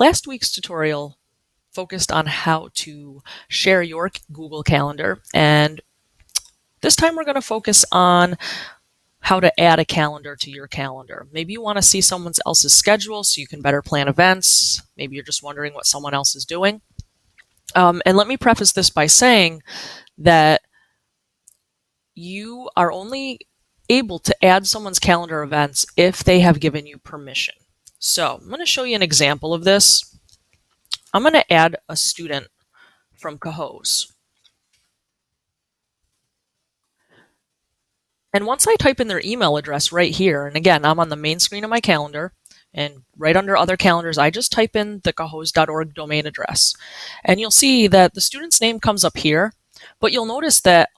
Last week's tutorial focused on how to share your Google Calendar, and this time we're going to focus on how to add a calendar to your calendar. Maybe you want to see someone else's schedule so you can better plan events. Maybe you're just wondering what someone else is doing. And let me preface this by saying that you are only able to add someone's calendar events if they have given you permission. So I'm going to show you an example of this. I'm going to add a student from Cohoes. And once I type in their email address right here, and again, I'm on the main screen of my calendar, and right under other calendars, I just type in the cohoes.org domain address. And you'll see that the student's name comes up here, but you'll notice that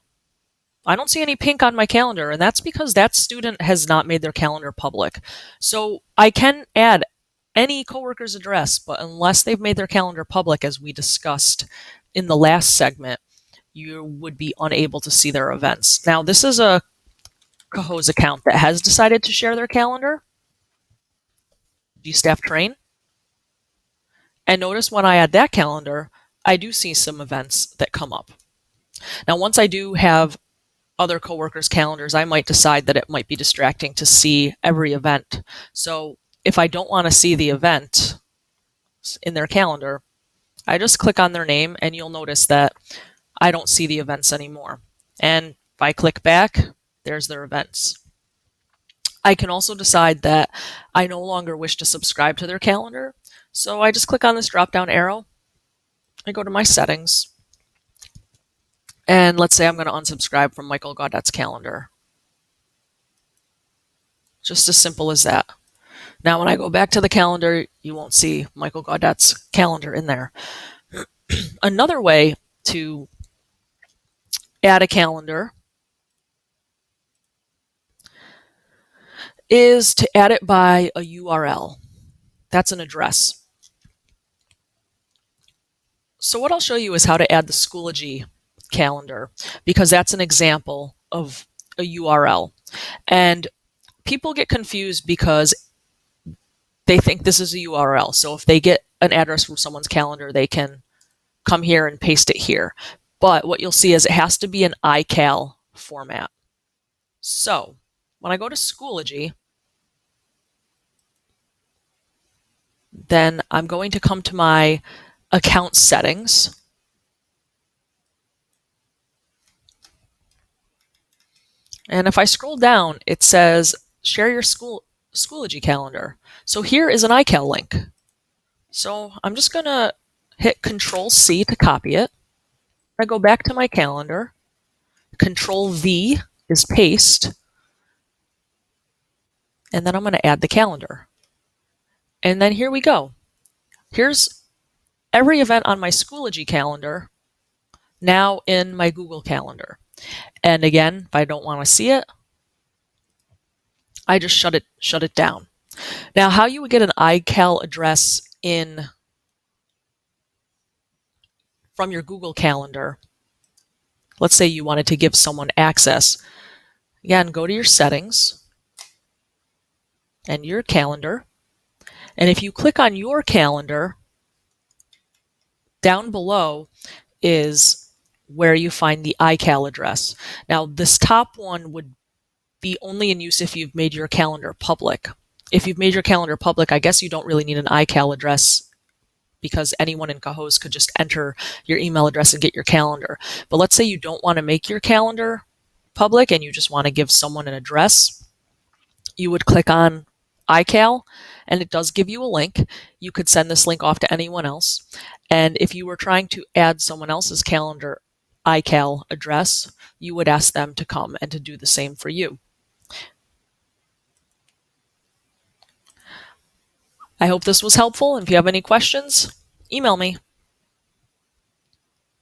I don't see any pink on my calendar, and that's because that student has not made their calendar public. So I can add any coworker's address, but unless they've made their calendar public, as we discussed in the last segment, you would be unable to see their events. Now, this is a Cohoes account that has decided to share their calendar, GStaff Train. And notice when I add that calendar, I do see some events that come up. Now, once I do have other coworkers' calendars, I might decide that it might be distracting to see every event. So if I don't want to see the event in their calendar, I just click on their name and you'll notice that I don't see the events anymore. And if I click back, there's their events. I can also decide that I no longer wish to subscribe to their calendar. So I just click on this drop-down arrow. I go to my settings. And let's say I'm going to unsubscribe from Michael Gaudette's calendar. Just as simple as that. Now, when I go back to the calendar, you won't see Michael Gaudette's calendar in there. Another way to add a calendar is to add it by a URL. That's an address. So what I'll show you is how to add the Schoology calendar, because that's an example of a URL. And people get confused because they think this is a URL. So if they get an address from someone's calendar, they can come here and paste it here. But what you'll see is it has to be an iCal format. So when I go to Schoology, then I'm going to come to my account settings. And if I scroll down, it says share your Schoology calendar. So here is an iCal link. So I'm just going to hit Control-C to copy it. I go back to my calendar. Control-V is paste. And then I'm going to add the calendar. And then here we go. Here's every event on my Schoology calendar now in my Google Calendar. And again, if I don't want to see it, I just shut it down. Now, how you would get an iCal address from your Google Calendar, let's say you wanted to give someone access. Again, go to your settings and your calendar. And if you click on your calendar, down below is where you find the iCal address. Now, this top one would be only in use if you've made your calendar public. If you've made your calendar public, I guess you don't really need an iCal address because anyone in Cohoes could just enter your email address and get your calendar. But let's say you don't want to make your calendar public and you just want to give someone an address. You would click on iCal, and it does give you a link. You could send this link off to anyone else. And if you were trying to add someone else's calendar iCal address, you would ask them to come and to do the same for you. I hope this was helpful. If you have any questions, email me.